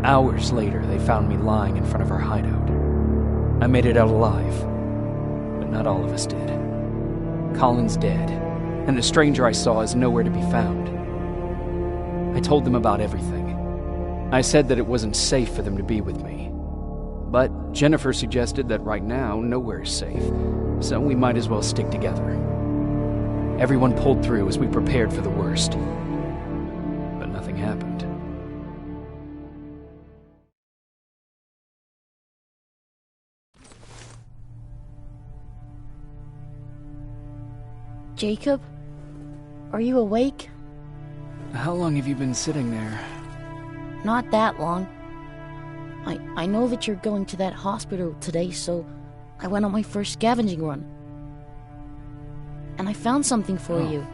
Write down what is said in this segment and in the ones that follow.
Hours later, they found me lying in front of our hideout. I made it out alive, but not all of us did. Colin's dead, and the stranger I saw is nowhere to be found. I told them about everything. I said that it wasn't safe for them to be with me. But Jennifer suggested that right now, nowhere is safe, so we might as well stick together. Everyone pulled through as we prepared for the worst. But nothing happened. Jacob? Are you awake? How long have you been sitting there? Not that long. I know that you're going to that hospital today, so I went on my first scavenging run. And I found something for you.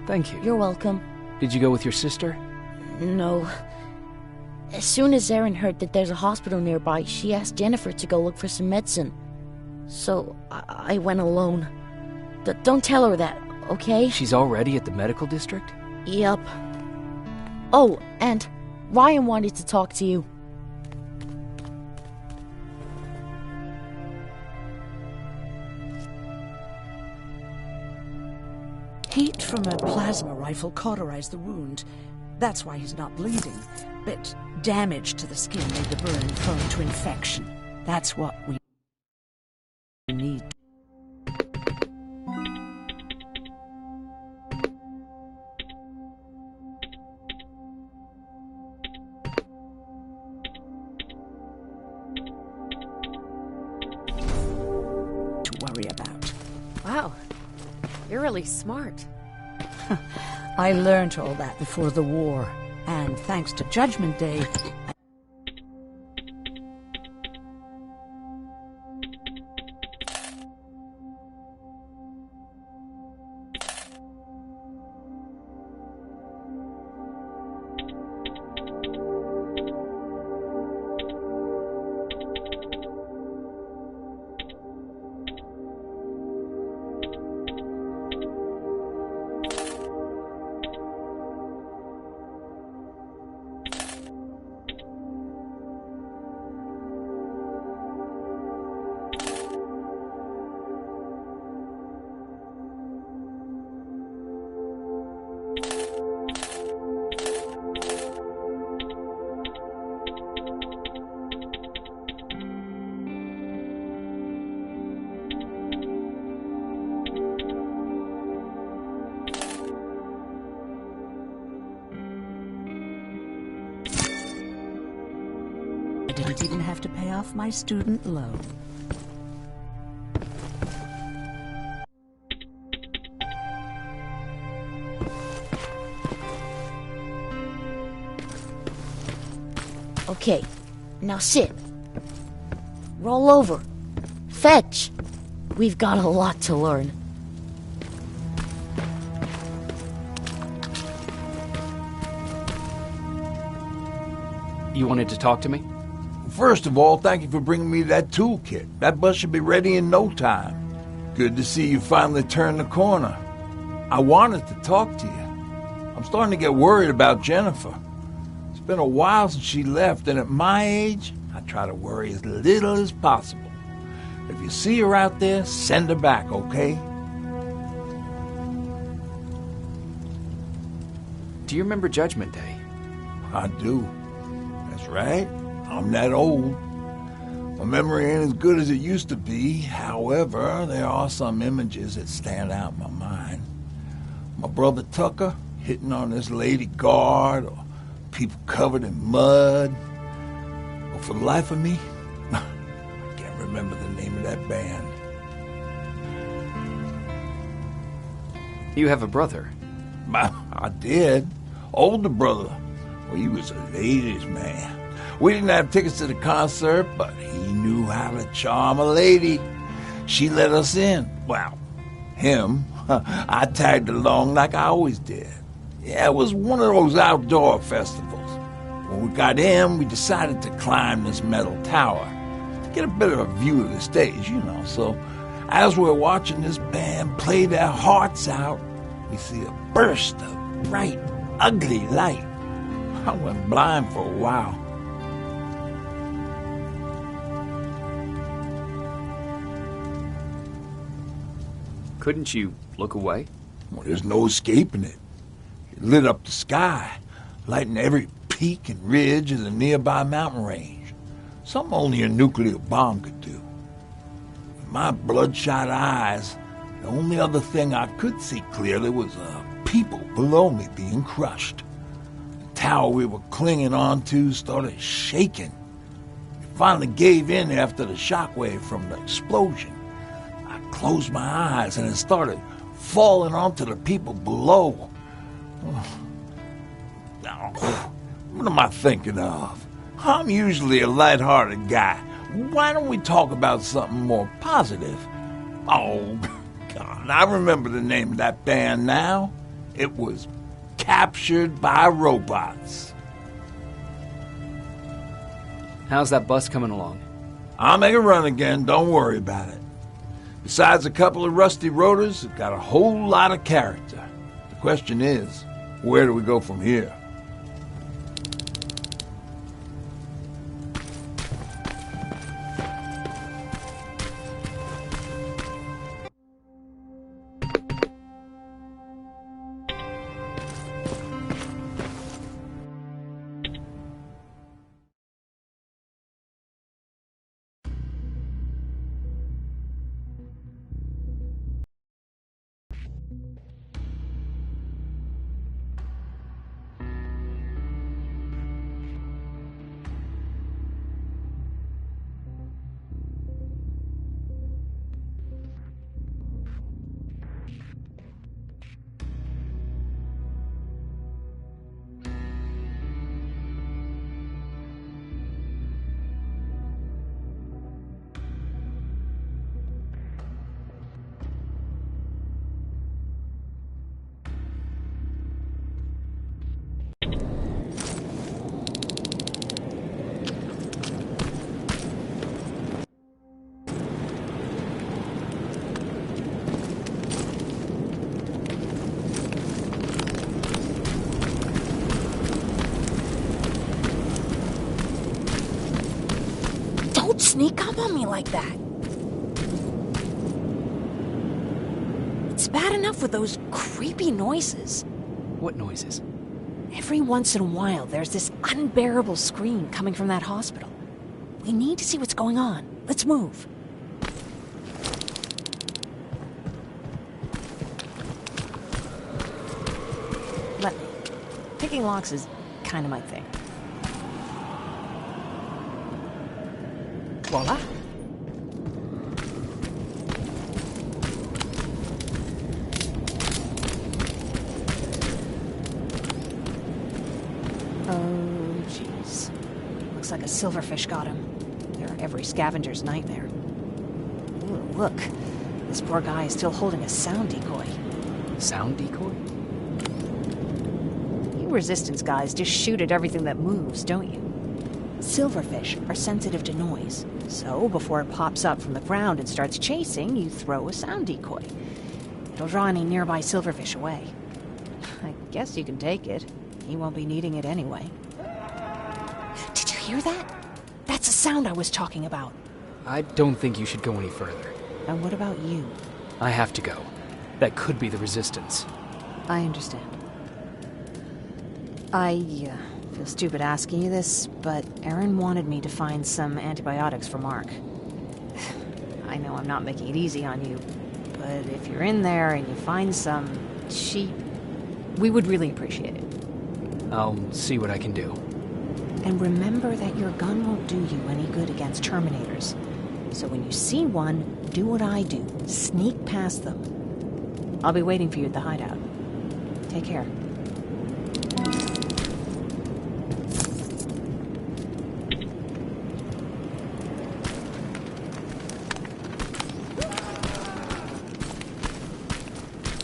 Thank you. You're welcome. Did you go with your sister? No. As soon as Erin heard that there's a hospital nearby, she asked Jennifer to go look for some medicine. So I went alone. Don't tell her that, okay? She's already at the medical district? Yup. Oh, and Ryan wanted to talk to you. Heat from a plasma rifle cauterized the wound. That's why he's not bleeding. But damage to the skin made the burn prone to infection. That's what we need. To worry about. Wow, you're really smart. I learned all that before the war, and thanks to Judgment Day, I didn't even have to pay off my student loan. Okay, now sit. Roll over. Fetch. We've got a lot to learn. You wanted to talk to me? First of all, thank you for bringing me that toolkit. That bus should be ready in no time. Good to see you finally turned the corner. I wanted to talk to you. I'm starting to get worried about Jennifer. It's been a while since she left, and at my age, I try to worry as little as possible. If you see her out there, send her back, okay? Do you remember Judgment Day? I do. That's right. I'm that old. My memory ain't as good as it used to be. However, there are some images that stand out in my mind. My brother Tucker hitting on this lady guard, or people covered in mud. But for the life of me, I can't remember the name of that band. You have a brother. I did. Older brother. Well, he was a ladies' man. We didn't have tickets to the concert, but he knew how to charm a lady. She let us in. Well, him. I tagged along like I always did. Yeah, it was one of those outdoor festivals. When we got in, we decided to climb this metal tower to get a better view of the stage, you know. So as we're watching this band play their hearts out, we see a burst of bright, ugly light. I went blind for a while. Couldn't you look away? Well, there's no escaping it. It lit up the sky, lighting every peak and ridge of the nearby mountain range. Something only a nuclear bomb could do. With my bloodshot eyes, the only other thing I could see clearly was people below me being crushed. The tower we were clinging onto started shaking. It finally gave in after the shockwave from the explosion. I closed my eyes and it started falling onto the people below. Now, what am I thinking of? I'm usually a light-hearted guy. Why don't we talk about something more positive? Oh, God, I remember the name of that band now. It was Captured by Robots. How's that bus coming along? I'll make a run again, don't worry about it. Besides a couple of rusty rotors, it got a whole lot of character. The question is, where do we go from here? Don't sneak up on me like that. It's bad enough with those creepy noises. What noises? Every once in a while, there's this unbearable scream coming from that hospital. We need to see what's going on. Let's move. Let me. Picking locks is kind of my thing. Voila. Oh, jeez. Looks like a silverfish got him. They're every scavenger's nightmare. Ooh, look. This poor guy is still holding a sound decoy. Sound decoy? You resistance guys just shoot at everything that moves, don't you? Silverfish are sensitive to noise, so before it pops up from the ground and starts chasing, you throw a sound decoy. It'll draw any nearby silverfish away. I guess you can take it. He won't be needing it anyway. Did you hear that? That's the sound I was talking about. I don't think you should go any further. And what about you? I have to go. That could be the resistance. I understand. I feel stupid asking you this, but Erin wanted me to find some antibiotics for Mark. I know I'm not making it easy on you, but if you're in there and you find some, we would really appreciate it. I'll see what I can do. And remember that your gun won't do you any good against Terminators. So when you see one, do what I do. Sneak past them. I'll be waiting for you at the hideout. Take care.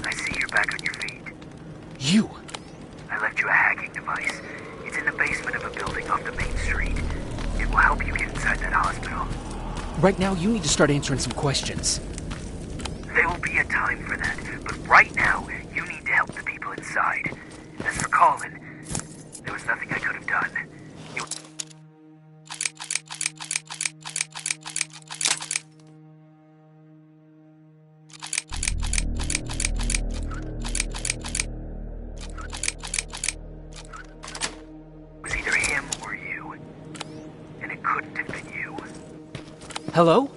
I see you're back on your feet. You! I left you a hacking device. It's in the basement of a building off the main street. It will help you get inside that hospital. Right now, you need to start answering some questions. There will be a time for that, but right now, you need to help the people inside. As for Colin, there was nothing I could have done. You... Hello?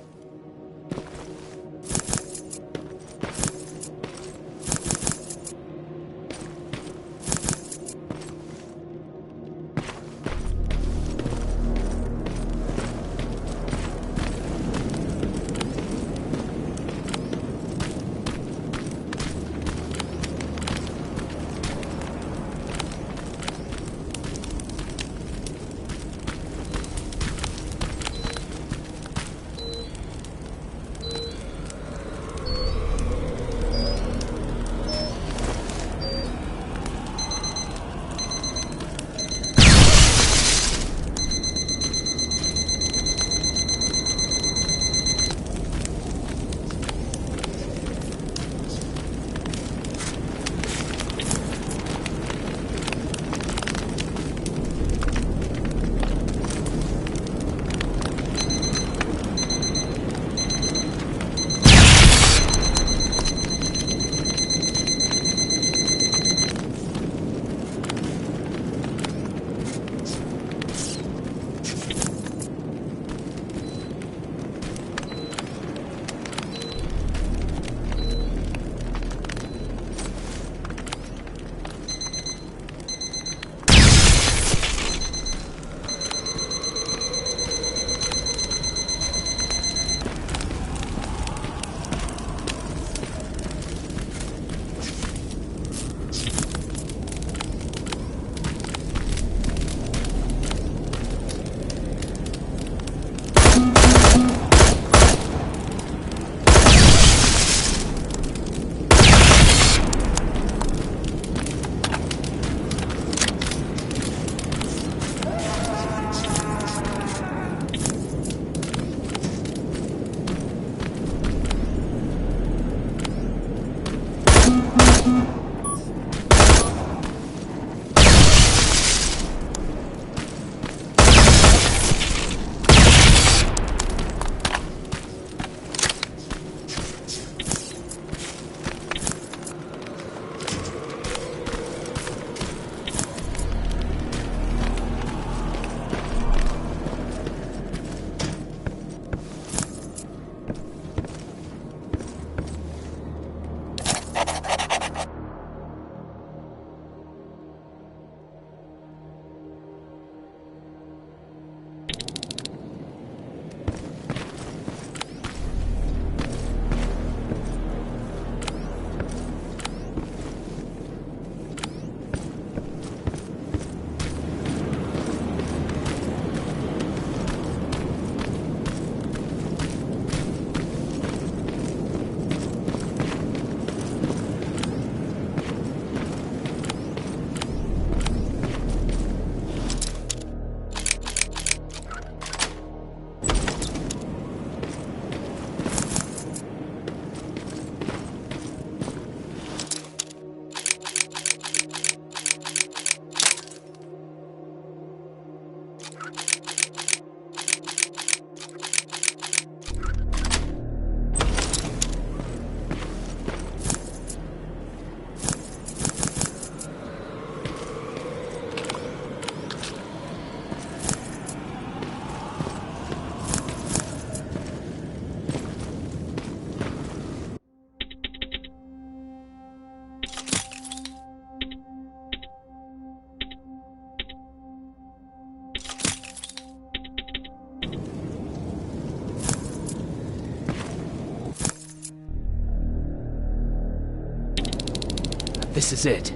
This is it.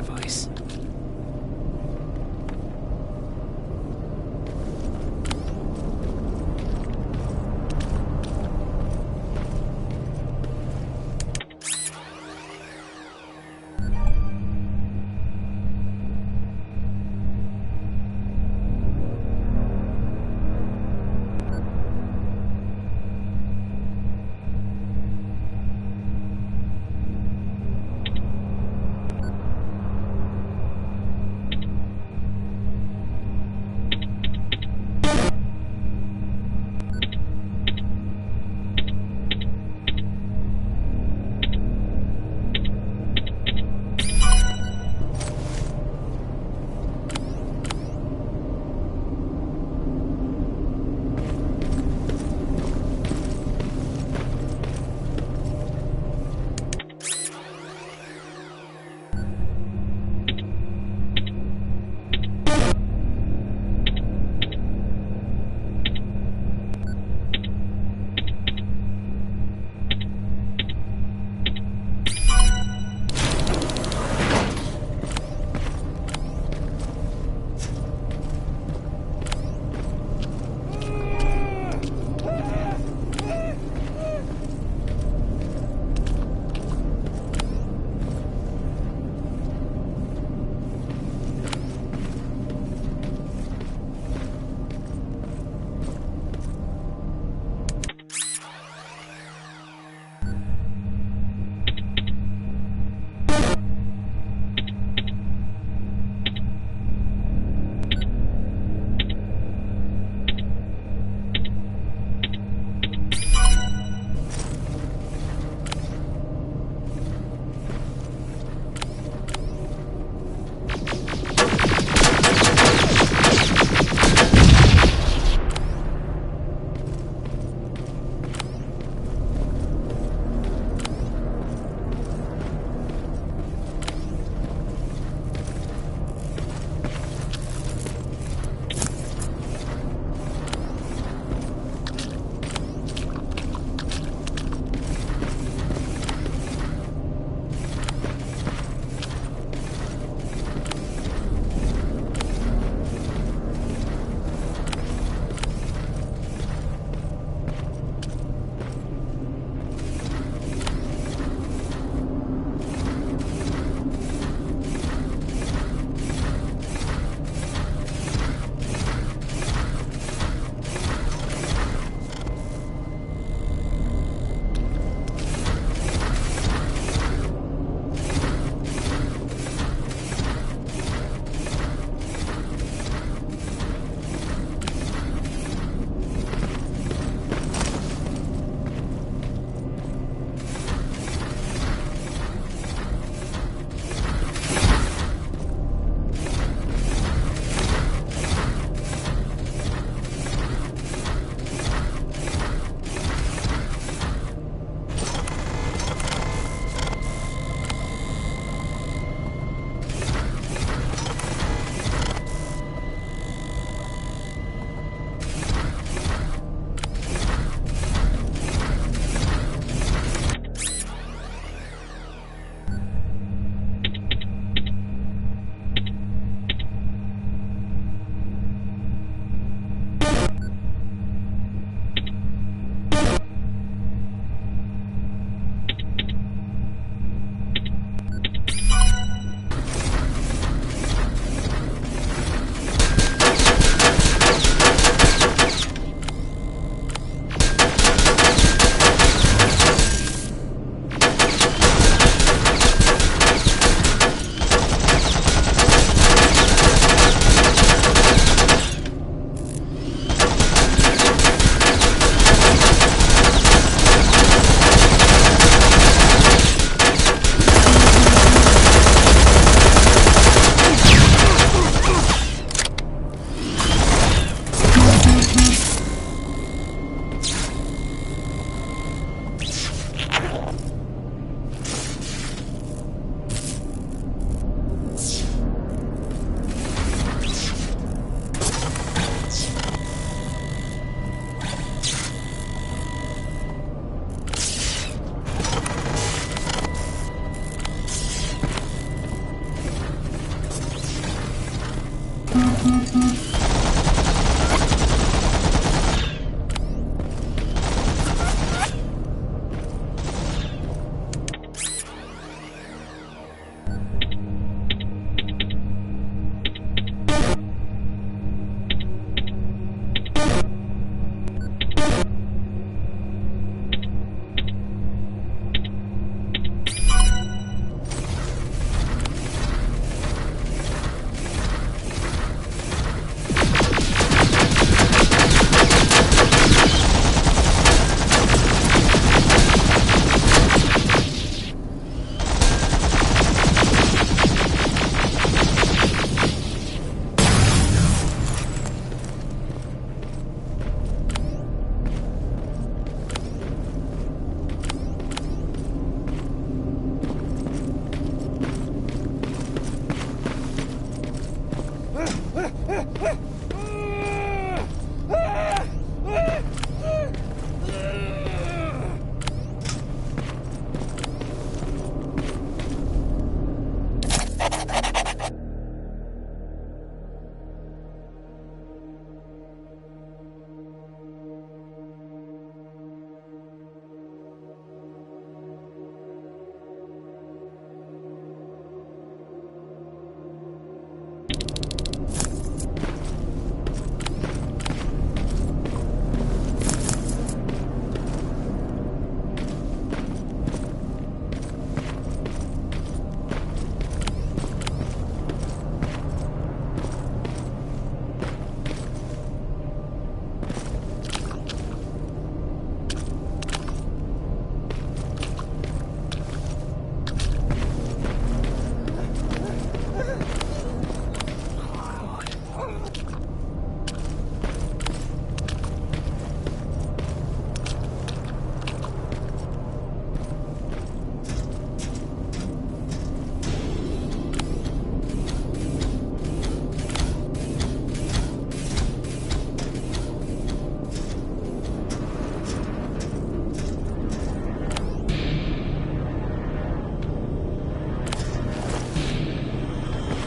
device.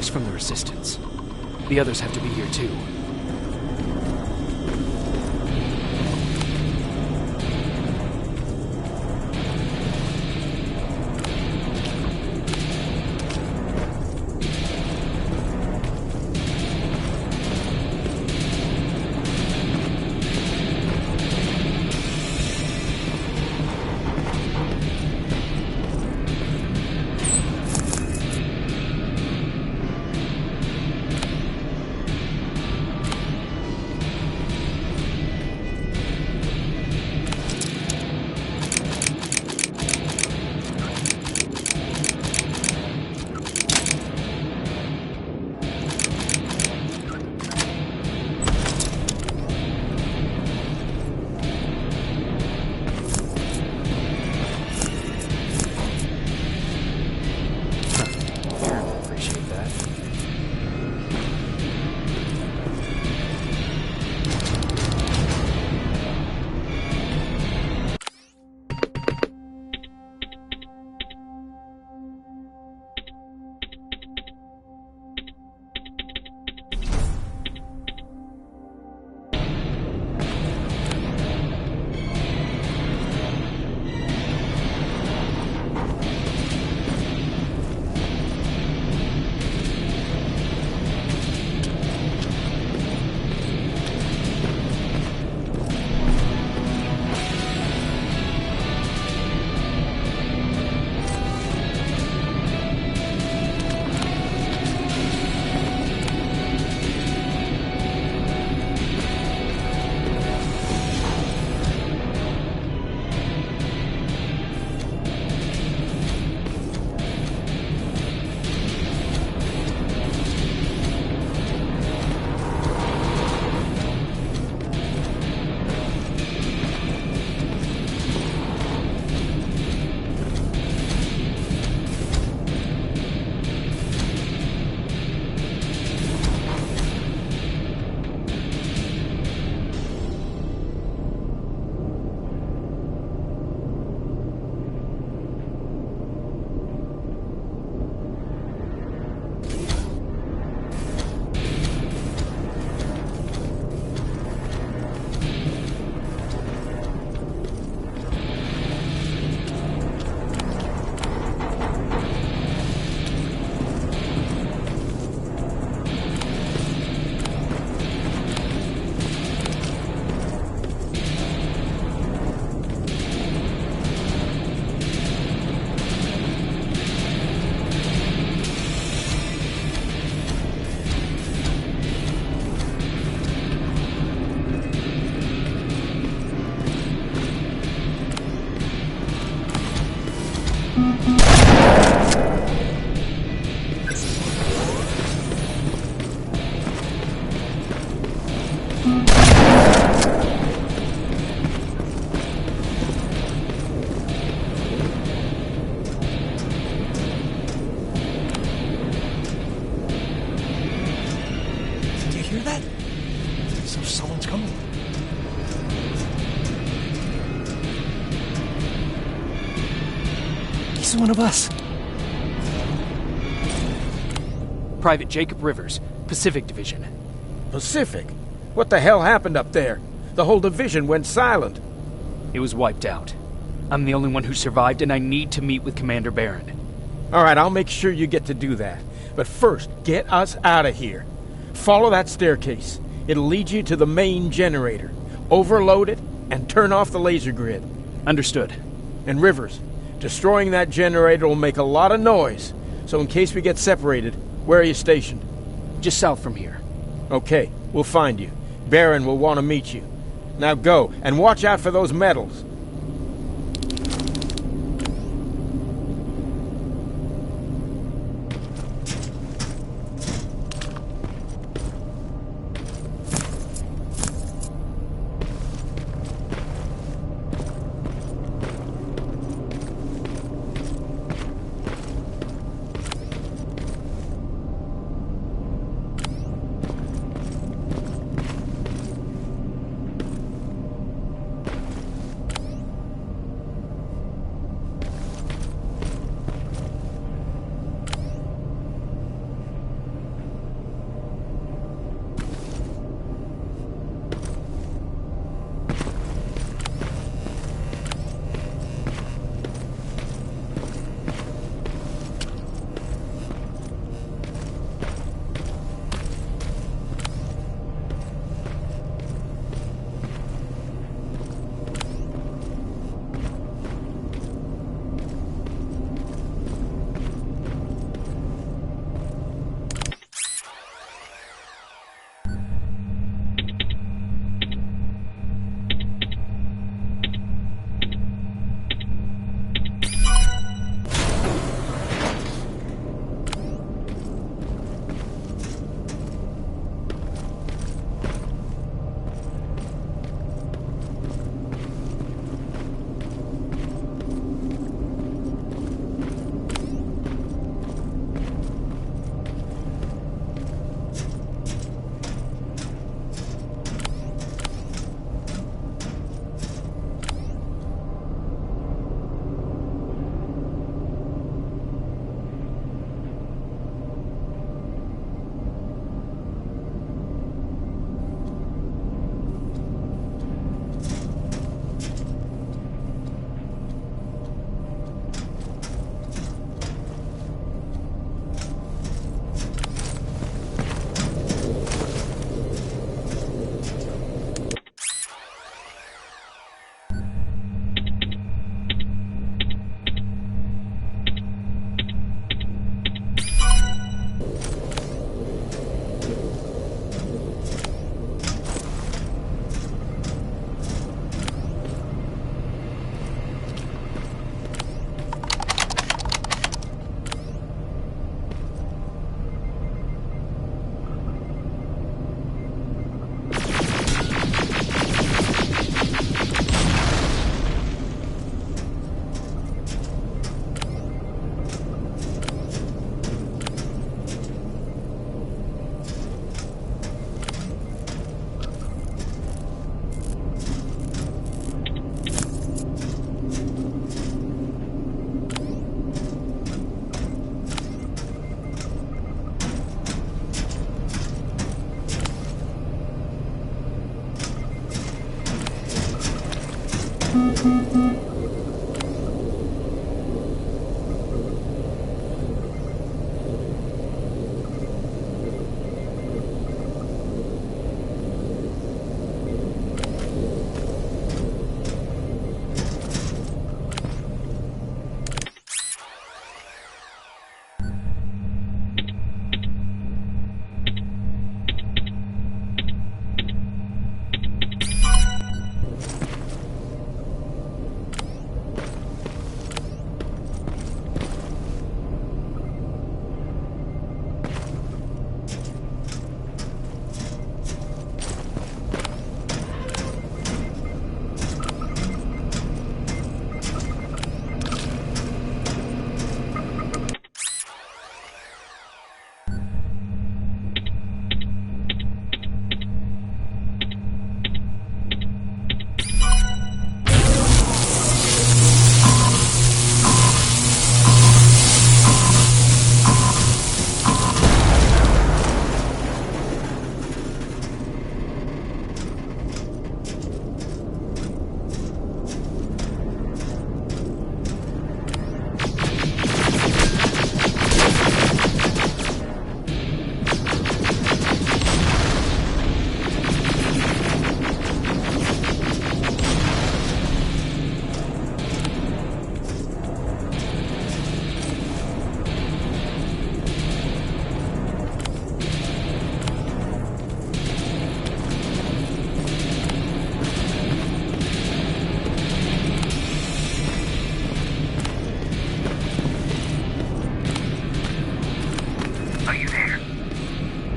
From the Resistance. The others have to be here too. that? So someone's coming. He's one of us. Private Jacob Rivers, Pacific Division. Pacific? What the hell happened up there? The whole division went silent. It was wiped out. I'm the only one who survived, and I need to meet with Commander Barron. All right, I'll make sure you get to do that. But first, get us out of here. Follow that staircase. It'll lead you to the main generator. Overload it and turn off the laser grid. Understood. And Rivers, destroying that generator will make a lot of noise. So in case we get separated, where are you stationed? Just south from here. Okay, we'll find you. Barron will want to meet you. Now go, and watch out for those medals.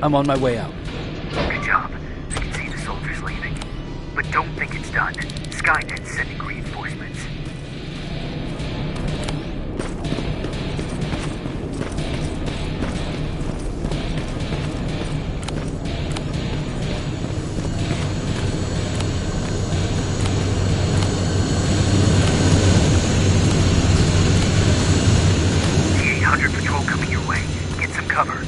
I'm on my way out. Good job. I can see the soldiers leaving. But don't think it's done. Skynet's sending reinforcements. T-800 patrol coming your way. Get some cover.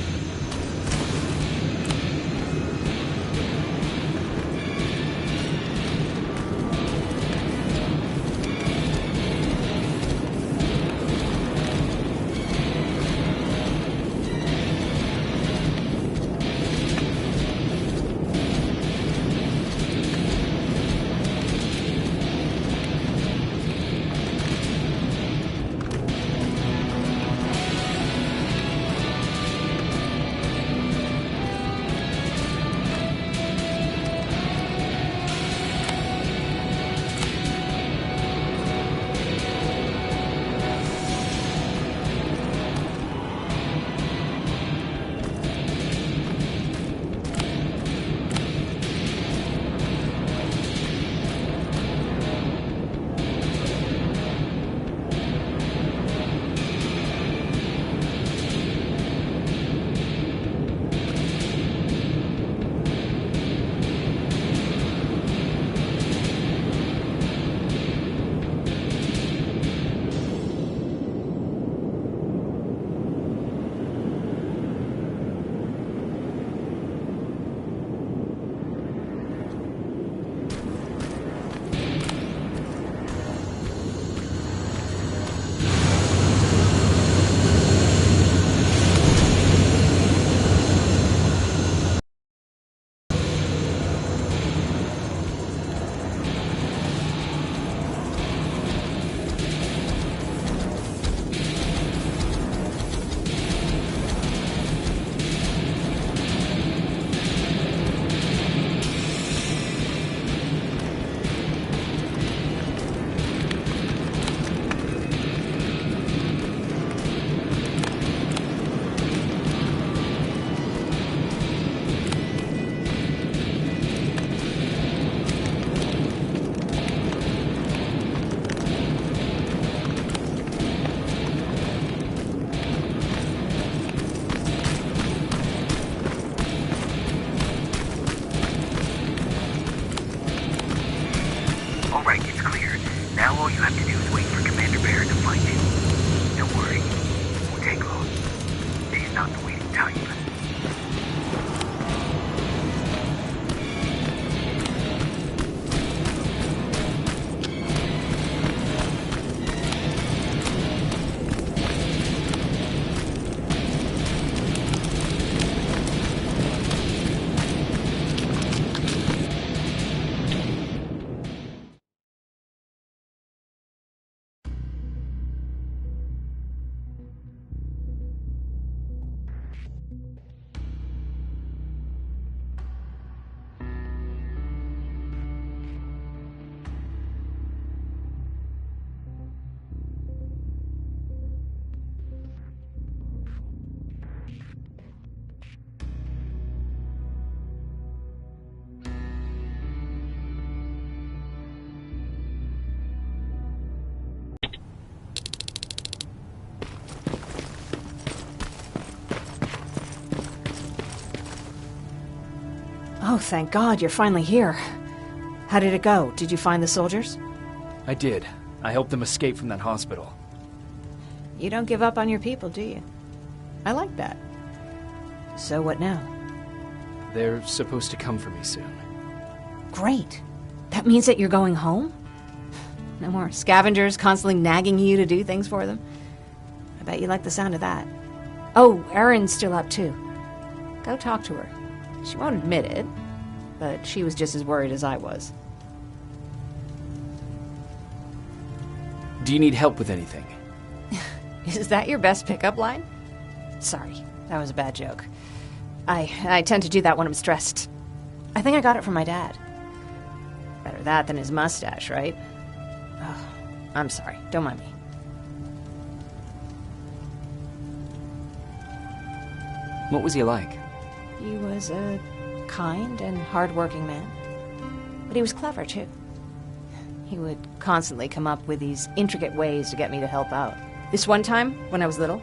Now all you have to do is wait for Commander Barrett to find you. Don't worry, it won't take long. He's not the waiting type. Oh, thank God, you're finally here. How did it go? Did you find the soldiers? I did. I helped them escape from that hospital. You don't give up on your people, do you? I like that. So what now? They're supposed to come for me soon. Great. That means that you're going home? No more scavengers constantly nagging you to do things for them? I bet you like the sound of that. Oh, Erin's still up too. Go talk to her. She won't admit it, but she was just as worried as I was. Do you need help with anything? Is that your best pickup line? Sorry, that was a bad joke. I tend to do that when I'm stressed. I think I got it from my dad. Better that than his mustache, right? Oh, I'm sorry. Don't mind me. What was he like? He was a kind and hard-working man. But he was clever, too. He would constantly come up with these intricate ways to get me to help out. This one time, when I was little,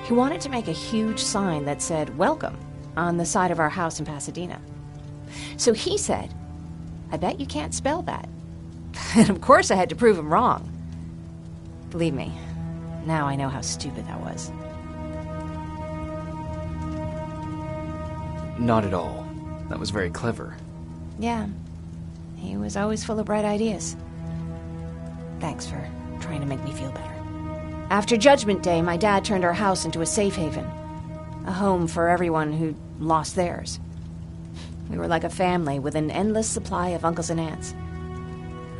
he wanted to make a huge sign that said, "Welcome," on the side of our house in Pasadena. So he said, "I bet you can't spell that." And of course I had to prove him wrong. Believe me, now I know how stupid that was. Not at all. That was very clever. Yeah, he was always full of bright ideas. Thanks for trying to make me feel better. After Judgment Day, my dad turned our house into a safe haven. A home for everyone who lost theirs. We were like a family with an endless supply of uncles and aunts.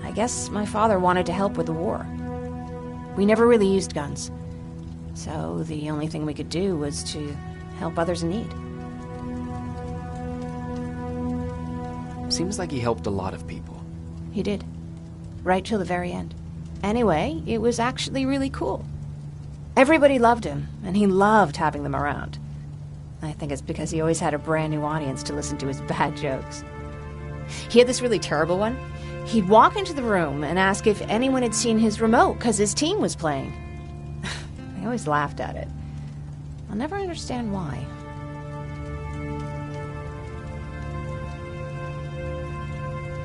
I guess my father wanted to help with the war. We never really used guns. So the only thing we could do was to help others in need. Seems like he helped a lot of people. He did. Right till the very end. Anyway, it was actually really cool. Everybody loved him, and he loved having them around. I think it's because he always had a brand new audience to listen to his bad jokes. He had this really terrible one. He'd walk into the room and ask if anyone had seen his remote because his team was playing. I always laughed at it. I'll never understand why.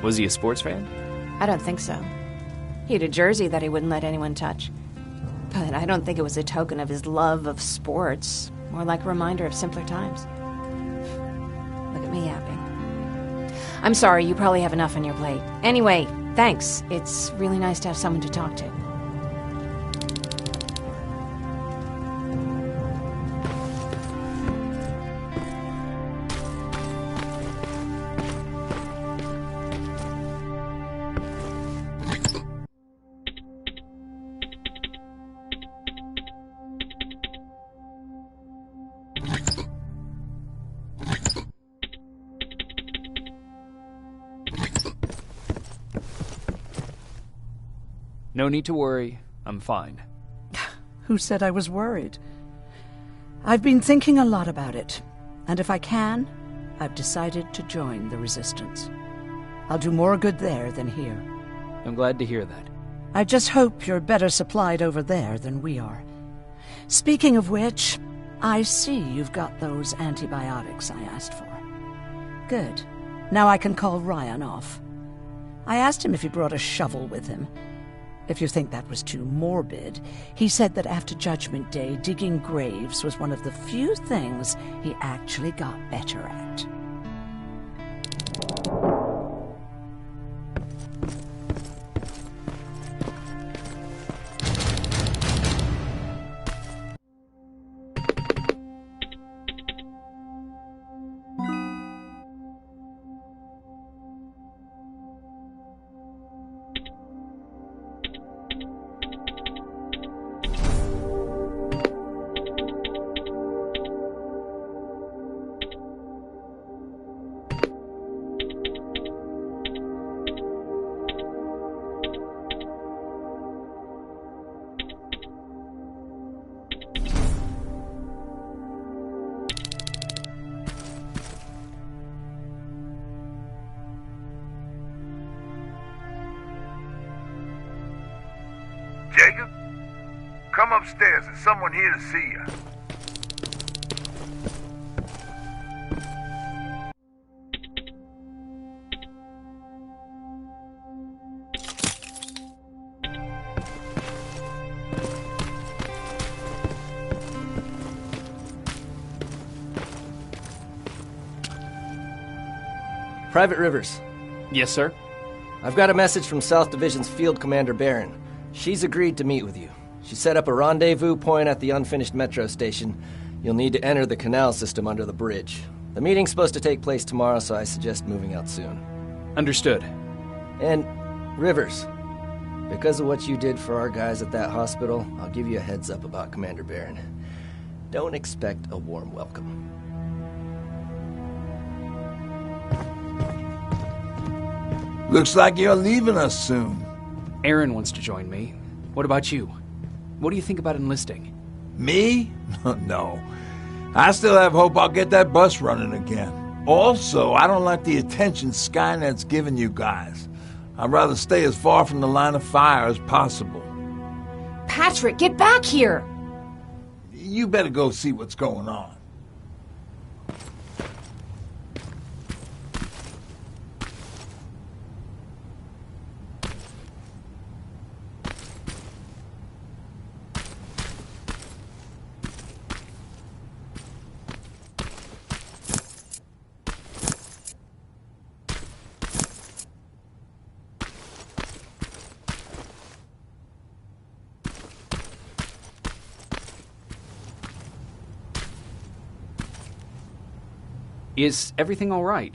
Was he a sports fan? I don't think so. He had a jersey that he wouldn't let anyone touch. But I don't think it was a token of his love of sports, more like a reminder of simpler times. Look at me yapping. I'm sorry, you probably have enough on your plate. Anyway, thanks. It's really nice to have someone to talk to. No need to worry. I'm fine. Who said I was worried? I've been thinking a lot about it, and if I can, I've decided to join the Resistance. I'll do more good there than here. I'm glad to hear that. I just hope you're better supplied over there than we are. Speaking of which, I see you've got those antibiotics I asked for. Good. Now I can call Ryan off. I asked him if he brought a shovel with him. If you think that was too morbid, he said that after Judgment Day, digging graves was one of the few things he actually got better at. Jacob? Come upstairs. There's someone here to see you. Private Rivers, Yes, sir? I've got a message from South Division's Field Commander Barron. She's agreed to meet with you. She set up a rendezvous point at the unfinished metro station. You'll need to enter the canal system under the bridge. The meeting's supposed to take place tomorrow, so I suggest moving out soon. Understood. And, Rivers, because of what you did for our guys at that hospital, I'll give you a heads up about Commander Barron. Don't expect a warm welcome. Looks like you're leaving us soon. Aaron wants to join me. What about you? What do you think about enlisting? Me? No. I still have hope I'll get that bus running again. Also, I don't like the attention Skynet's giving you guys. I'd rather stay as far from the line of fire as possible. Patrick, get back here! You better go see what's going on. Is everything all right?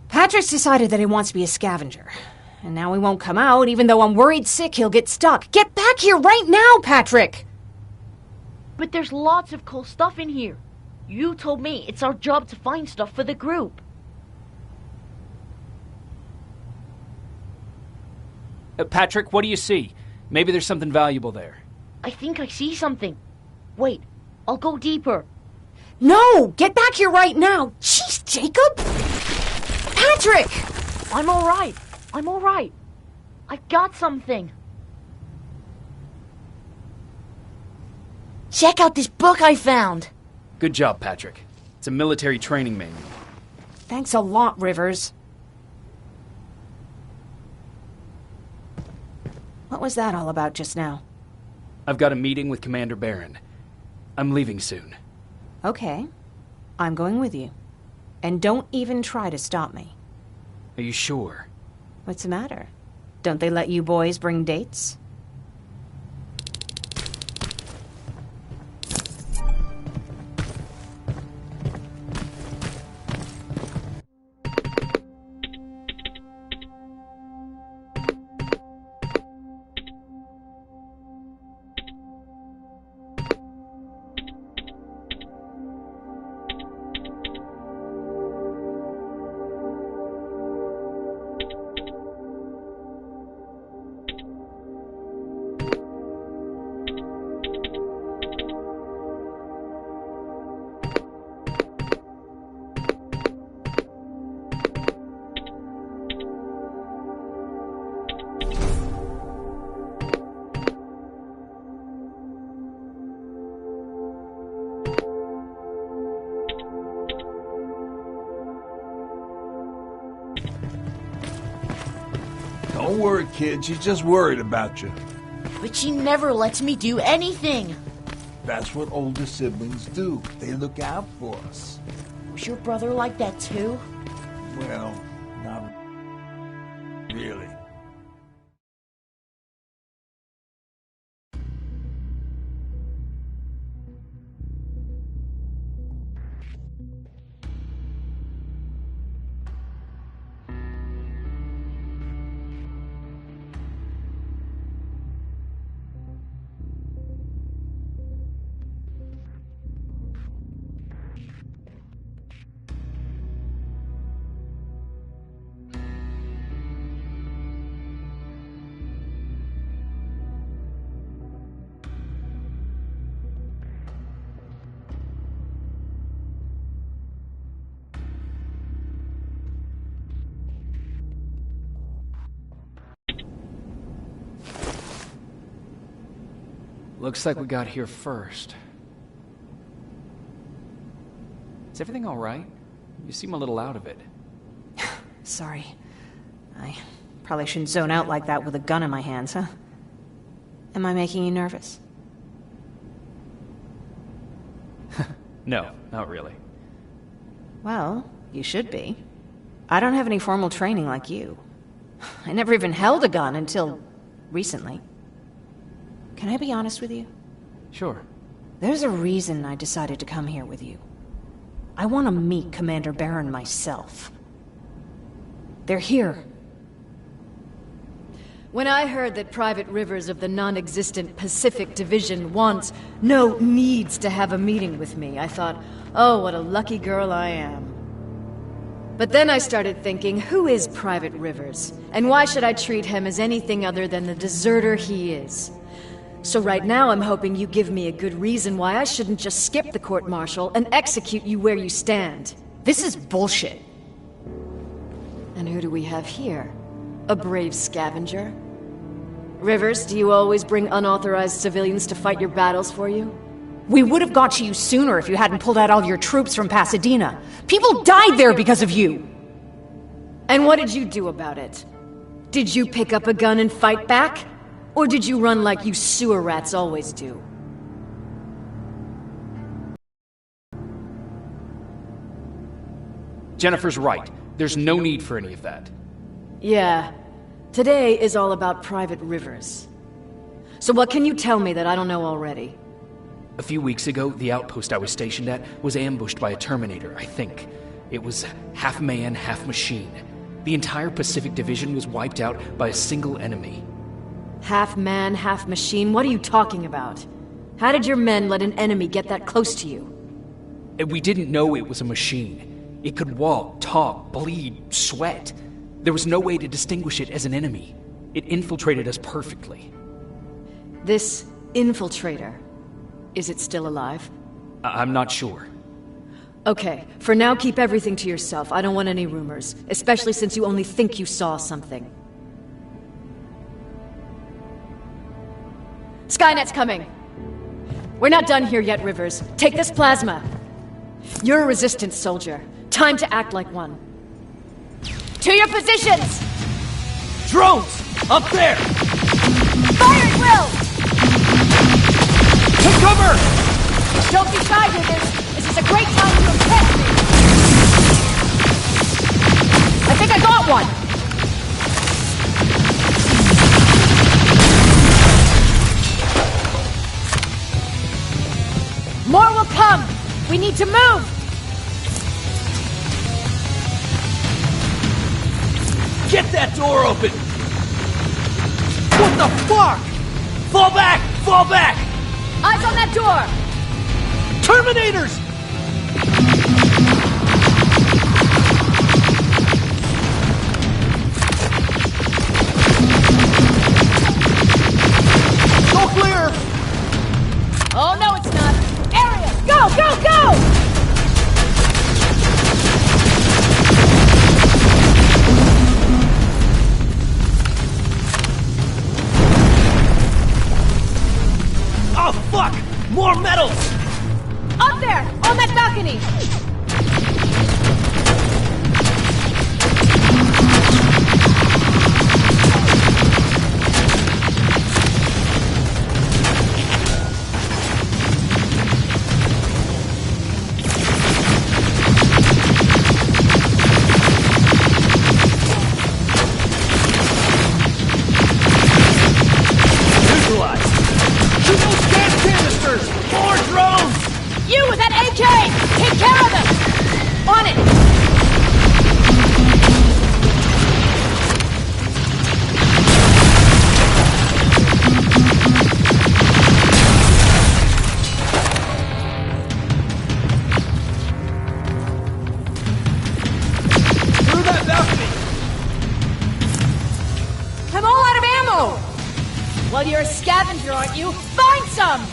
Patrick's decided that he wants to be a scavenger. And now he won't come out, even though I'm worried sick he'll get stuck. Get back here right now, Patrick! But there's lots of cool stuff in here. You told me it's our job to find stuff for the group. Patrick, what do you see? Maybe there's something valuable there. I think I see something. Wait, I'll go deeper. No! Get back here right now! Jeez, Jacob! Patrick! I'm alright. I'm alright. I got something. Check out this book I found. Good job, Patrick. It's a military training manual. Thanks a lot, Rivers. What was that all about just now? I've got a meeting with Commander Barron. I'm leaving soon. Okay. I'm going with you. And don't even try to stop me. Are you sure? What's the matter? Don't they let you boys bring dates? Don't worry, kid. She's just worried about you. But she never lets me do anything. That's what older siblings do. They look out for us. Was your brother like that too? Well, not really. Looks like we got here first. Is everything all right? You seem a little out of it. Sorry. I probably shouldn't zone out like that with a gun in my hands, huh? Am I making you nervous? No, not really. Well, you should be. I don't have any formal training like you. I never even held a gun until recently. Can I be honest with you? Sure. There's a reason I decided to come here with you. I want to meet Commander Barron myself. They're here. When I heard that Private Rivers of the non-existent Pacific Division needs to have a meeting with me, I thought, oh, what a lucky girl I am. But then I started thinking, who is Private Rivers? And why should I treat him as anything other than the deserter he is? So right now I'm hoping you give me a good reason why I shouldn't just skip the court-martial and execute you where you stand. This is bullshit. And who do we have here? A brave scavenger? Rivers, do you always bring unauthorized civilians to fight your battles for you? We would have got to you sooner if you hadn't pulled out all your troops from Pasadena. People died there because of you! And what did you do about it? Did you pick up a gun and fight back? Or did you run like you sewer rats always do? Jennifer's right. There's no need for any of that. Yeah. Today is all about Private Rivers. So what can you tell me that I don't know already? A few weeks ago, the outpost I was stationed at was ambushed by a Terminator, I think. It was half man, half machine. The entire Pacific Division was wiped out by a single enemy. Half man, half machine? What are you talking about? How did your men let an enemy get that close to you? We didn't know it was a machine. It could walk, talk, bleed, sweat. There was no way to distinguish it as an enemy. It infiltrated us perfectly. This infiltrator, is it still alive? I'm not sure. Okay, for now keep everything to yourself. I don't want any rumors, especially since you only think you saw something. Skynet's coming! We're not done here yet, Rivers. Take this plasma. You're a resistance soldier. Time to act like one. To your positions! Drones! Up there! Fire at will! Take cover! Don't be shy, Rivers. This is a great time to impress me. I think I got one! More will come! We need to move! Get that door open! What the fuck? Fall back! Fall back! Eyes on that door! Terminators! Go clear! Oh, no, it's not! Area! Go, go, go! Oh, fuck! More metals! Up there! On that balcony! Neutralized! Shoot those gas canisters! More drones! You with that AK! Take care of them! On it! Through that balcony! I'm all out of ammo! Well, you're a scavenger, aren't you? Find some!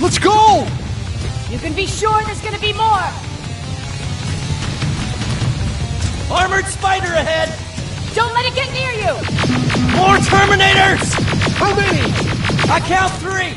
Let's go! You can be sure there's gonna be more! Armored spider ahead! Don't let it get near you! More Terminators! How many? I count 3!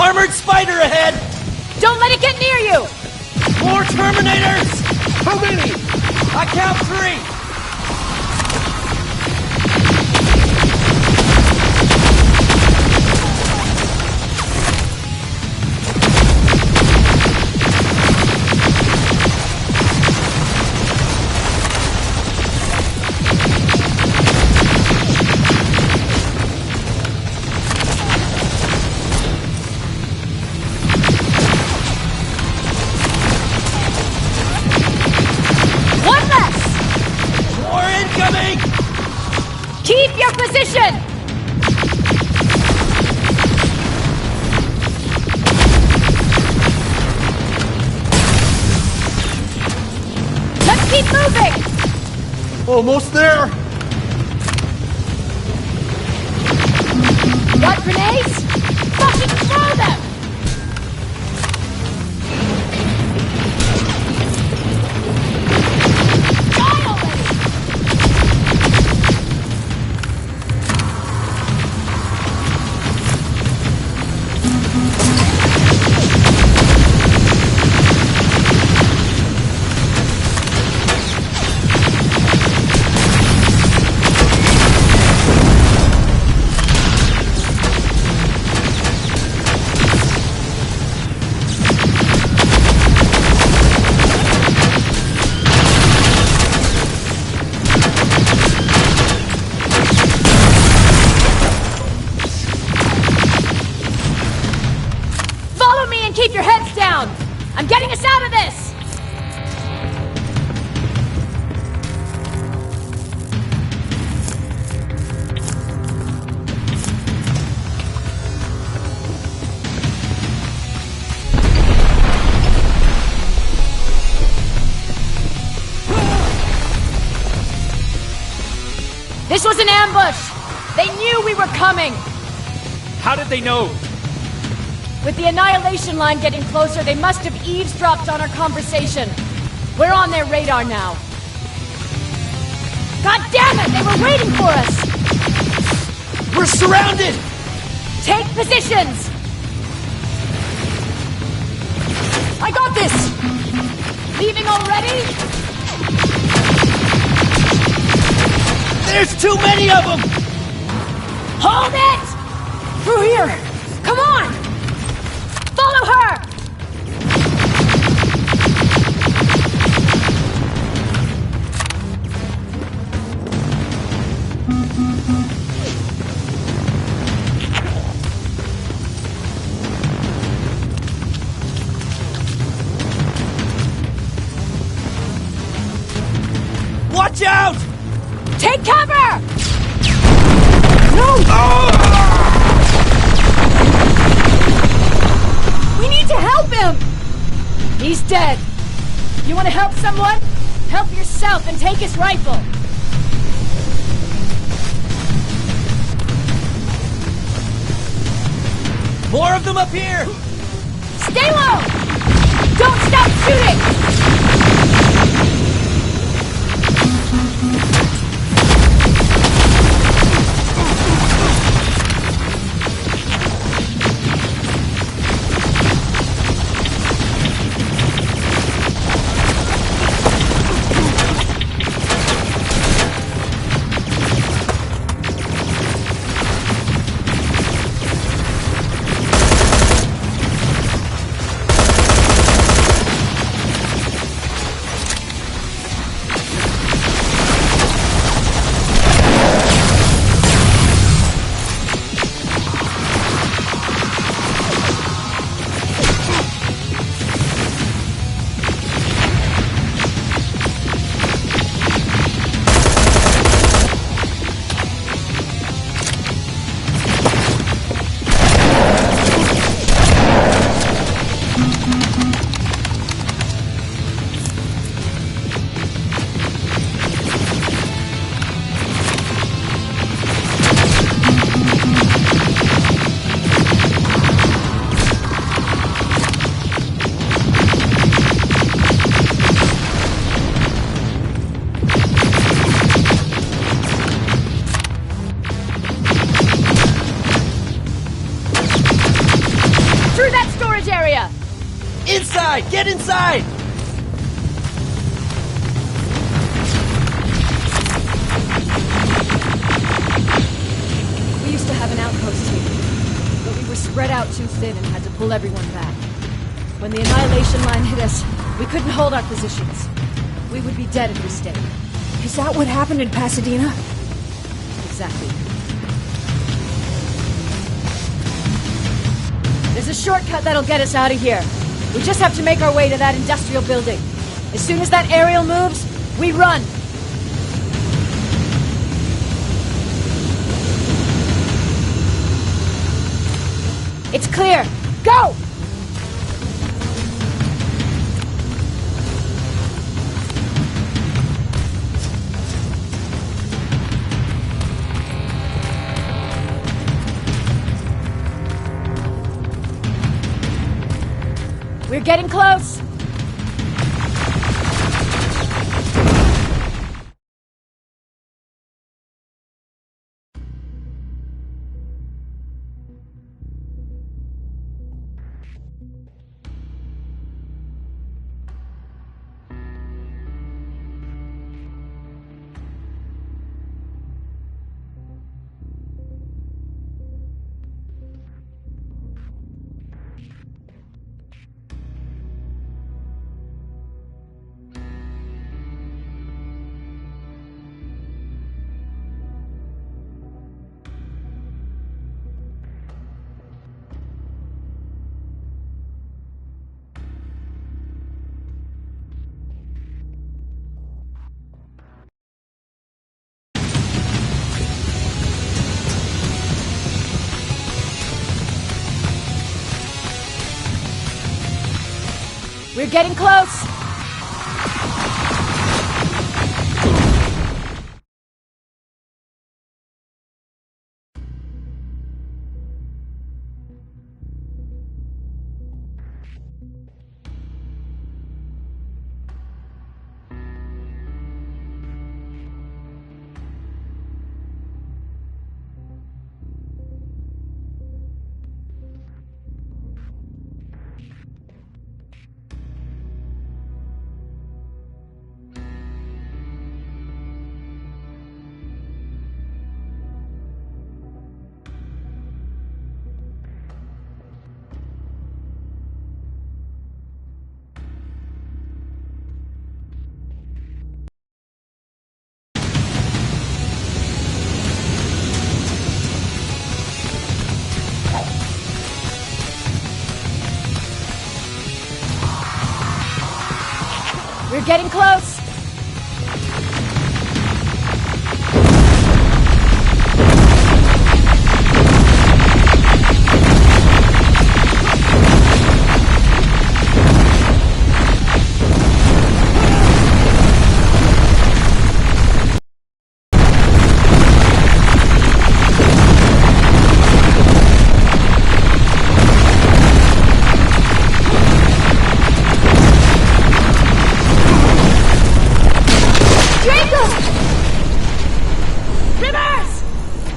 Armored spider ahead! Don't let it get near you! More Terminators! How many? I count 3! Keep your position! Let's keep moving! Almost there! Got grenades? Fucking throw them! Keep your heads down! I'm getting us out of this! This was an ambush! They knew we were coming! How did they know? With the annihilation line getting closer, they must have eavesdropped on our conversation. We're on their radar now. God damn it! They were waiting for us! We're surrounded! Take positions! I got this! Leaving already? There's too many of them! Hold it! Through here! Come on! Follow her! Watch out! Take cover! No! We need to help him! He's dead. You want to help someone? Help yourself and take his rifle. More of them up here! Stay low! Don't stop shooting! Inside! Get inside! We used to have an outpost here, but we were spread out too thin and had to pull everyone back. When the annihilation line hit us, we couldn't hold our positions. We would be dead if we stayed. Is that what happened in Pasadena? Exactly. There's a shortcut that'll get us out of here. We just have to make our way to that industrial building. As soon as that aerial moves, we run. It's clear. Go! We're getting close! We're getting close! We're getting close!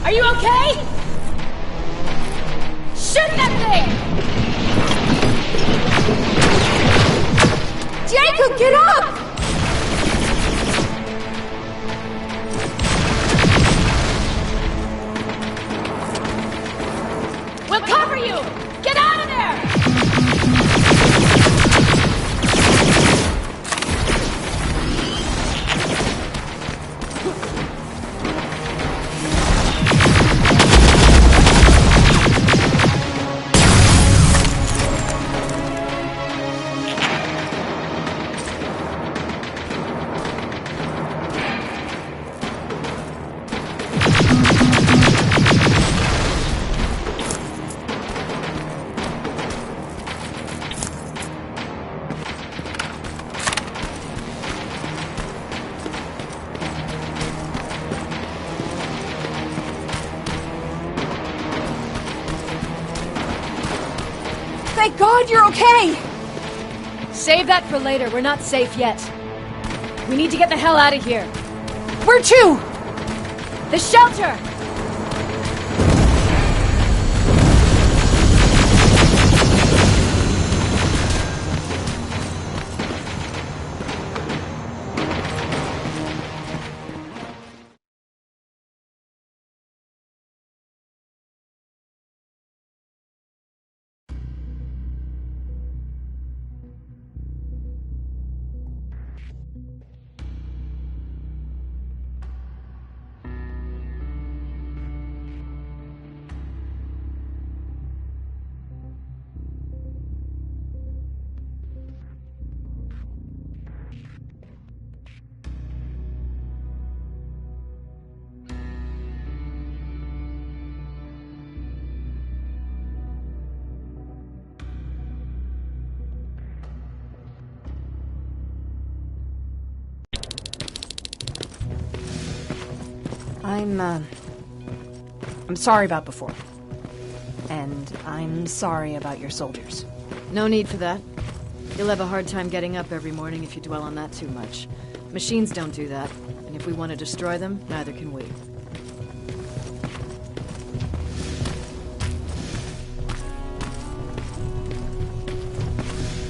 Are you okay? Shoot that thing! Jacob, get up! We'll cover you! Get out of there! Thank God you're okay! Save that for later. We're not safe yet. We need to get the hell out of here. Where to? The shelter! I'm sorry about before. And I'm sorry about your soldiers. No need for that. You'll have a hard time getting up every morning if you dwell on that too much. Machines don't do that, and if we want to destroy them, neither can we.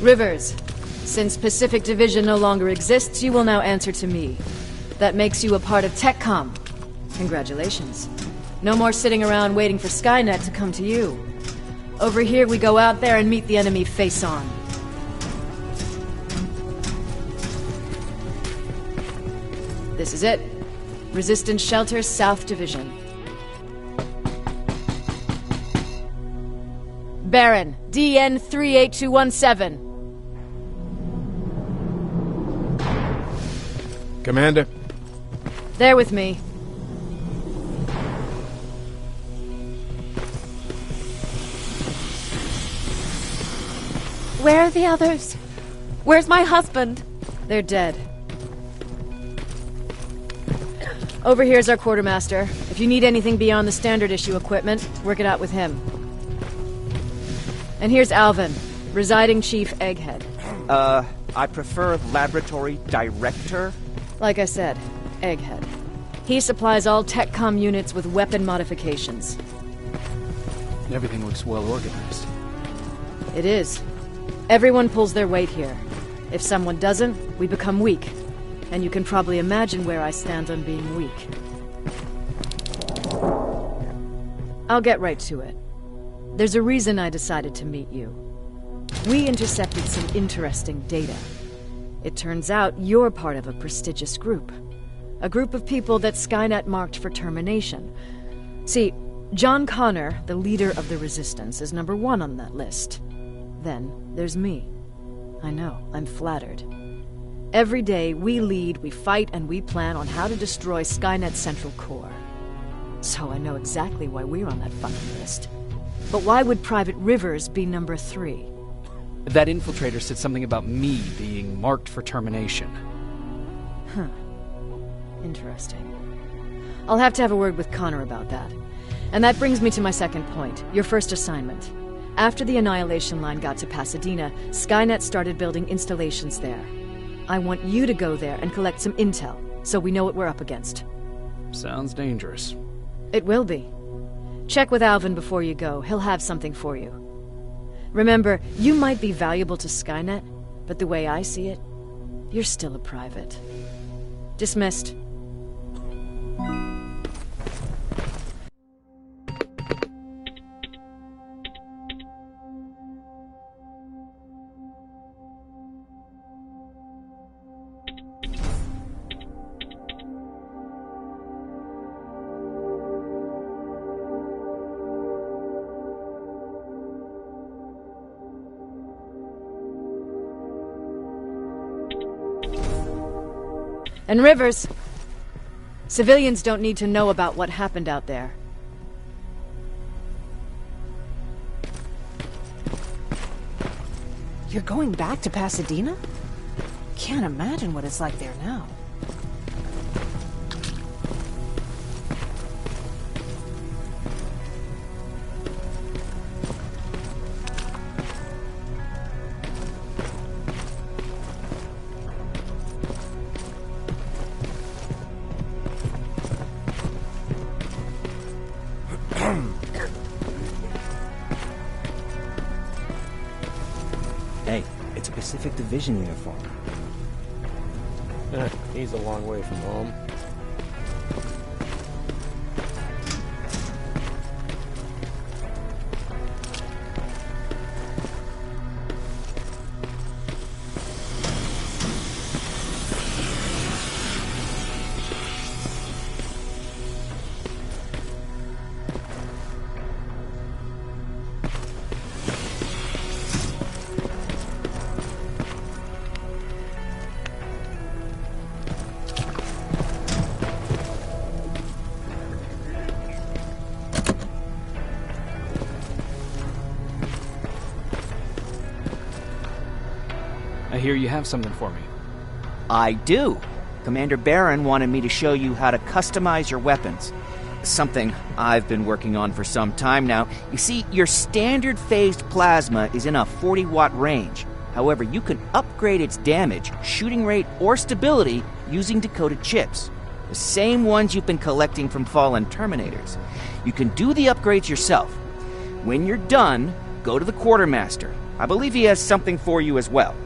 Rivers, since Pacific Division no longer exists, you will now answer to me. That makes you a part of TechCom. Congratulations. No more sitting around waiting for Skynet to come to you. Over here, we go out there and meet the enemy face on. This is it. Resistance Shelter, South Division. Baron, DN 38217. Commander? There with me. Where are the others? Where's my husband? They're dead. Over here's our quartermaster. If you need anything beyond the standard issue equipment, work it out with him. And here's Alvin, Residing Chief Egghead. I prefer Laboratory Director. Like I said, Egghead. He supplies all TechCom units with weapon modifications. Everything looks well organized. It is. Everyone pulls their weight here. If someone doesn't, we become weak. And you can probably imagine where I stand on being weak. I'll get right to it. There's a reason I decided to meet you. We intercepted some interesting data. It turns out you're part of a prestigious group. A group of people that Skynet marked for termination. See, John Connor, the leader of the Resistance, is number 1 on that list. Then there's me. I know, I'm flattered. Every day, we lead, we fight, and we plan on how to destroy Skynet's central core. So I know exactly why we're on that fucking list. But why would Private Rivers be number 3? That infiltrator said something about me being marked for termination. Huh. Interesting. I'll have to have a word with Connor about that. And that brings me to my second point, your first assignment. After the Annihilation Line got to Pasadena, Skynet started building installations there. I want you to go there and collect some intel, so we know what we're up against. Sounds dangerous. It will be. Check with Alvin before you go. He'll have something for you. Remember, you might be valuable to Skynet, but the way I see it, you're still a private. Dismissed. And Rivers, civilians don't need to know about what happened out there. You're going back to Pasadena? Can't imagine what it's like there now. Hey, it's a Pacific Division uniform. He's a long way from home. I hear you have something for me. I do. Commander Barron wanted me to show you how to customize your weapons. Something I've been working on for some time now. You see, your standard phased plasma is in a 40-watt range. However, you can upgrade its damage, shooting rate, or stability using decoded chips. The same ones you've been collecting from fallen Terminators. You can do the upgrades yourself. When you're done, go to the Quartermaster. I believe he has something for you as well.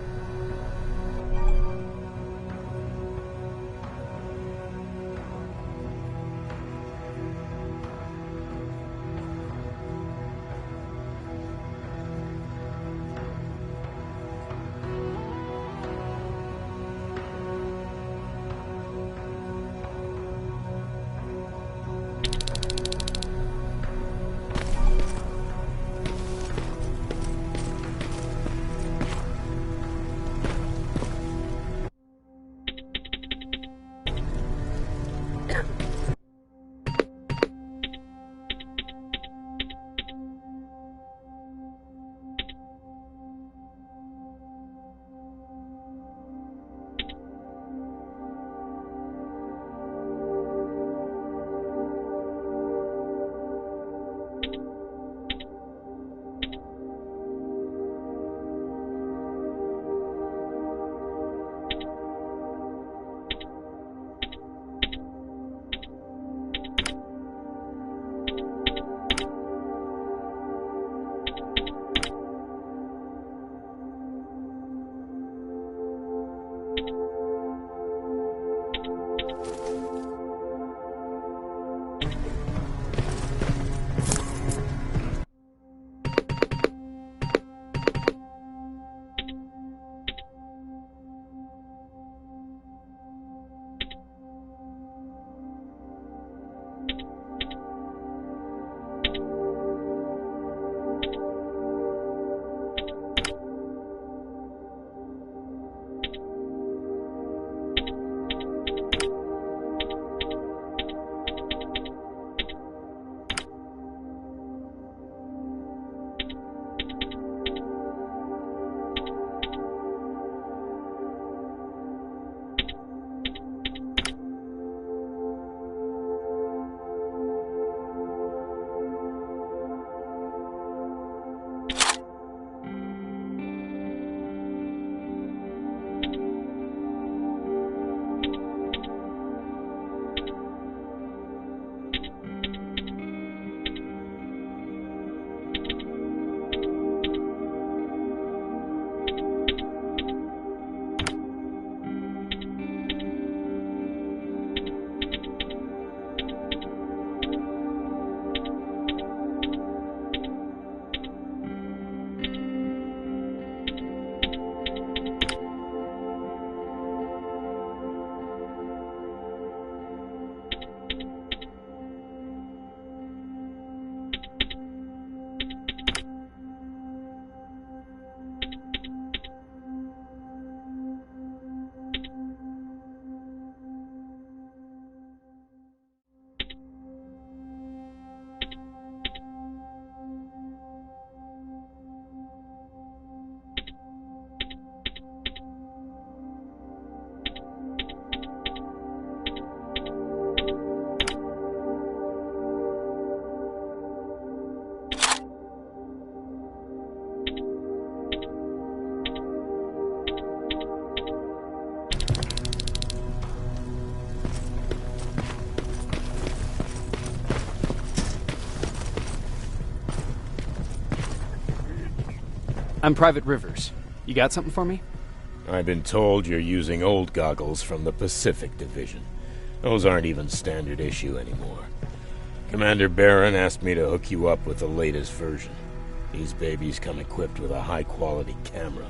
I'm Private Rivers. You got something for me? I've been told you're using old goggles from the Pacific Division. Those aren't even standard issue anymore. Commander Barron asked me to hook you up with the latest version. These babies come equipped with a high-quality camera.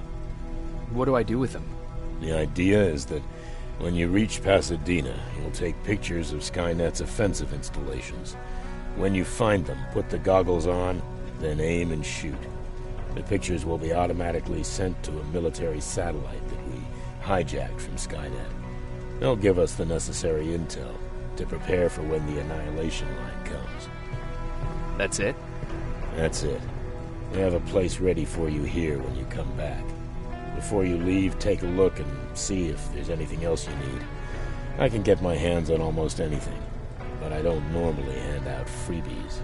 What do I do with them? The idea is that when you reach Pasadena, you'll take pictures of Skynet's offensive installations. When you find them, put the goggles on, then aim and shoot. The pictures will be automatically sent to a military satellite that we hijacked from Skynet. They'll give us the necessary intel to prepare for when the annihilation line comes. That's it? That's it. We have a place ready for you here when you come back. Before you leave, take a look and see if there's anything else you need. I can get my hands on almost anything, but I don't normally hand out freebies.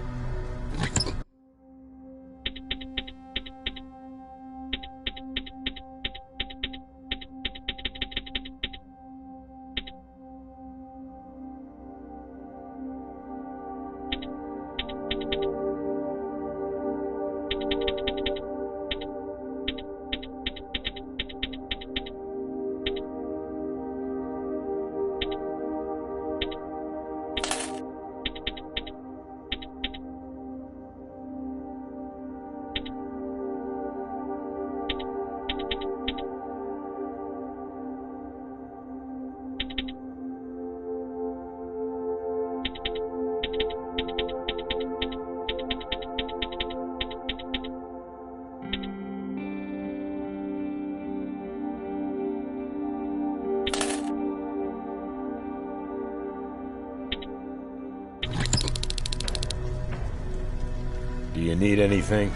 Do you need anything?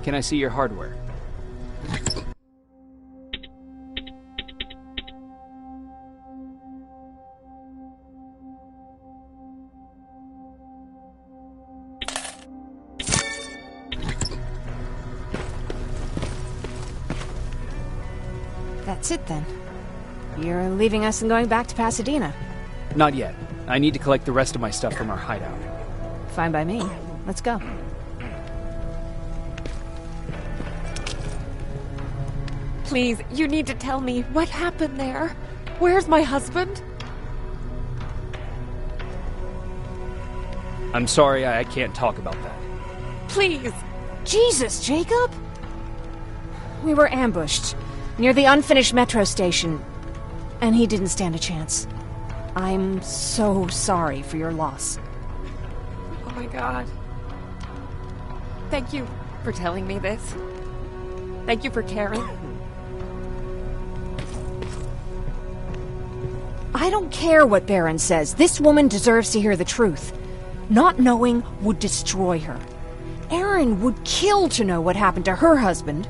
Can I see your hardware? That's it then. You're leaving us and going back to Pasadena. Not yet. I need to collect the rest of my stuff from our hideout. Fine by me. Let's go. Please, you need to tell me what happened there. Where's my husband? I'm sorry, I can't talk about that. Please. Jesus, Jacob! We were ambushed near the unfinished metro station, and he didn't stand a chance. I'm so sorry for your loss. Oh my God. Thank you for telling me this. Thank you for caring. I don't care what Baron says. This woman deserves to hear the truth. Not knowing would destroy her. Erin would kill to know what happened to her husband.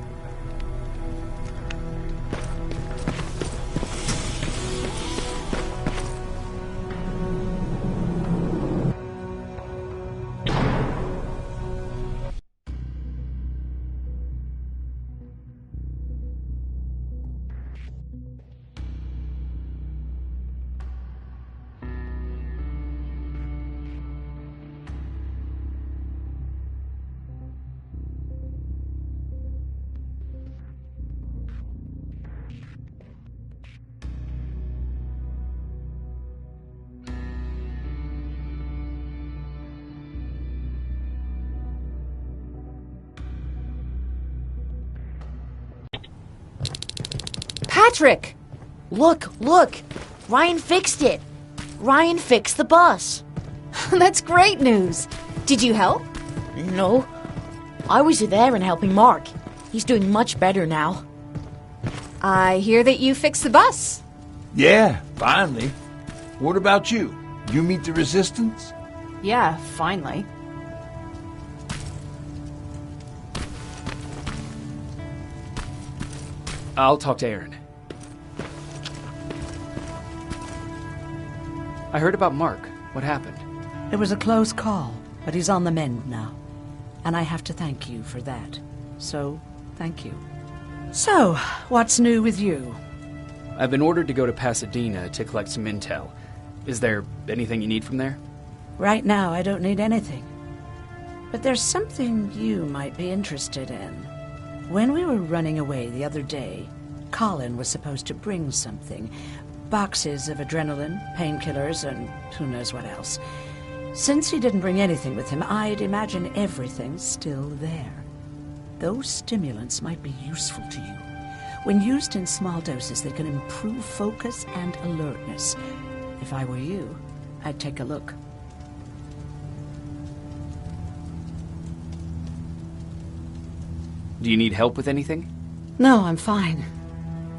Patrick! Look! Ryan fixed it! Ryan fixed the bus! That's great news! Did you help? No. I was there and helping Mark. He's doing much better now. I hear that you fixed the bus. Yeah, finally. What about you? You meet the resistance? Yeah, finally. I'll talk to Erin. I heard about Mark. What happened? It was a close call, but he's on the mend now. And I have to thank you for that. So, thank you. So, what's new with you? I've been ordered to go to Pasadena to collect some intel. Is there anything you need from there? Right now, I don't need anything. But there's something you might be interested in. When we were running away the other day, Colin was supposed to bring something. Boxes of adrenaline, painkillers, and who knows what else. Since he didn't bring anything with him, I'd imagine everything's still there. Those stimulants might be useful to you. When used in small doses, they can improve focus and alertness. If I were you, I'd take a look. Do you need help with anything? No, I'm fine.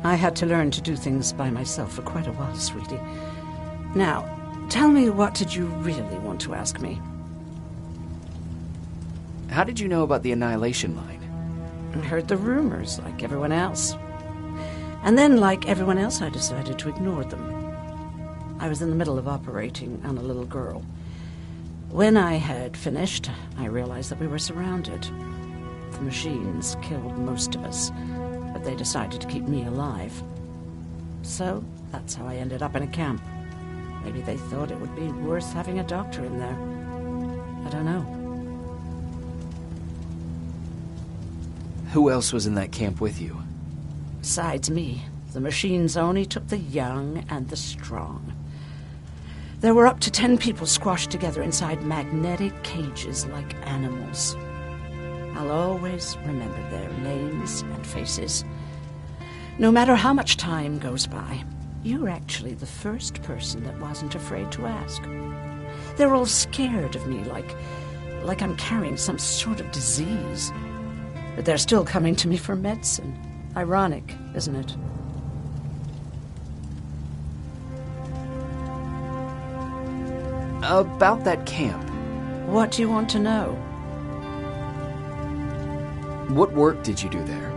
I had to learn to do things by myself for quite a while, sweetie. Now, tell me, what did you really want to ask me? How did you know about the Annihilation Line? I heard the rumors, like everyone else. And then, like everyone else, I decided to ignore them. I was in the middle of operating on a little girl. When I had finished, I realized that we were surrounded. The machines killed most of us, but they decided to keep me alive. So, that's how I ended up in a camp. Maybe they thought it would be worth having a doctor in there. I don't know. Who else was in that camp with you? Besides me, the machines only took the young and the strong. There were up to 10 people squashed together inside magnetic cages like animals. I'll always remember their names and faces. No matter how much time goes by, you're actually the first person that wasn't afraid to ask. They're all scared of me, like I'm carrying some sort of disease. But they're still coming to me for medicine. Ironic, isn't it? About that camp. What do you want to know? What work did you do there?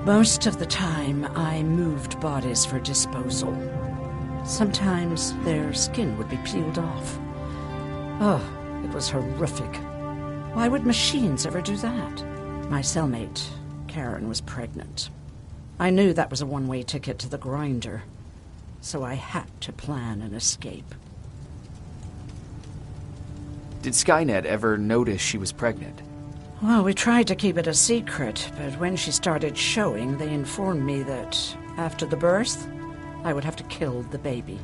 Most of the time, I moved bodies for disposal. Sometimes their skin would be peeled off. Oh, it was horrific. Why would machines ever do that? My cellmate, Karen, was pregnant. I knew that was a one-way ticket to the grinder, so I had to plan an escape. Did Skynet ever notice she was pregnant? Well, we tried to keep it a secret, but when she started showing, they informed me that after the birth, I would have to kill the baby.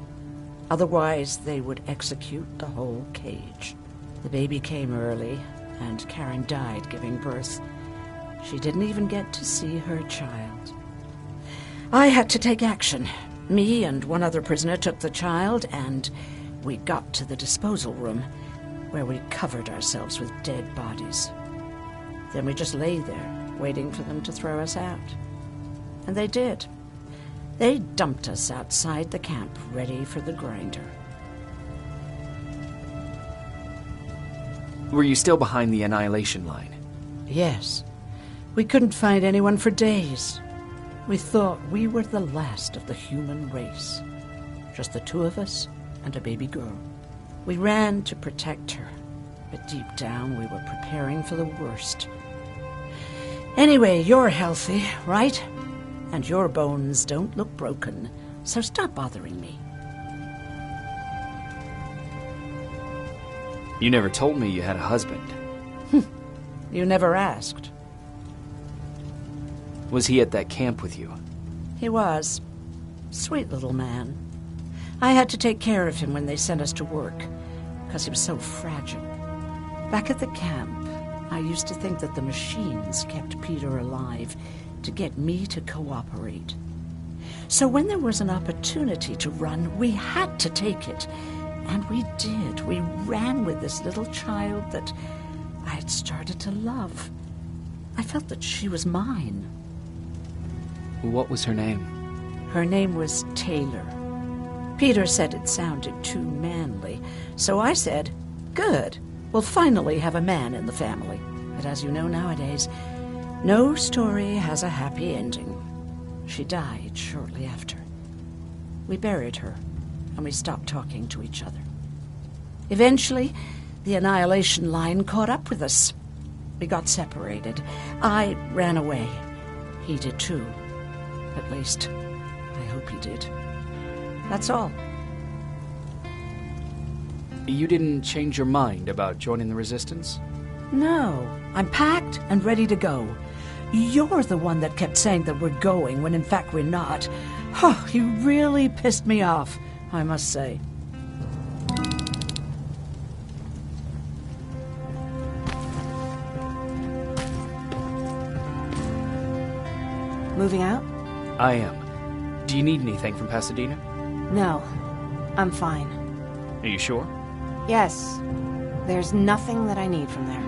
Otherwise, they would execute the whole cage. The baby came early, and Karen died giving birth. She didn't even get to see her child. I had to take action. Me and one other prisoner took the child, and we got to the disposal room, where we covered ourselves with dead bodies. Then we just lay there, waiting for them to throw us out. And they did. They dumped us outside the camp, ready for the grinder. Were you still behind the annihilation line? Yes. We couldn't find anyone for days. We thought we were the last of the human race. Just the two of us and a baby girl. We ran to protect her, but deep down we were preparing for the worst. Anyway, you're healthy, right? And your bones don't look broken, so stop bothering me. You never told me you had a husband. You never asked. Was he at that camp with you? He was. Sweet little man. I had to take care of him when they sent us to work, because he was so fragile. Back at the camp, I used to think that the machines kept Peter alive to get me to cooperate. So when there was an opportunity to run, we had to take it. And we did. We ran with this little child that I had started to love. I felt that she was mine. What was her name? Her name was Taylor. Peter said it sounded too manly, so I said, good, we'll finally have a man in the family. But as you know nowadays, no story has a happy ending. She died shortly after. We buried her, and we stopped talking to each other. Eventually, the annihilation line caught up with us. We got separated. I ran away. He did too. At least, I hope he did. That's all. You didn't change your mind about joining the Resistance? No, I'm packed and ready to go. You're the one that kept saying that we're going when in fact we're not. Oh, you really pissed me off, I must say. Moving out? I am. Do you need anything from Pasadena? No, I'm fine. Are you sure? Yes, there's nothing that I need from there.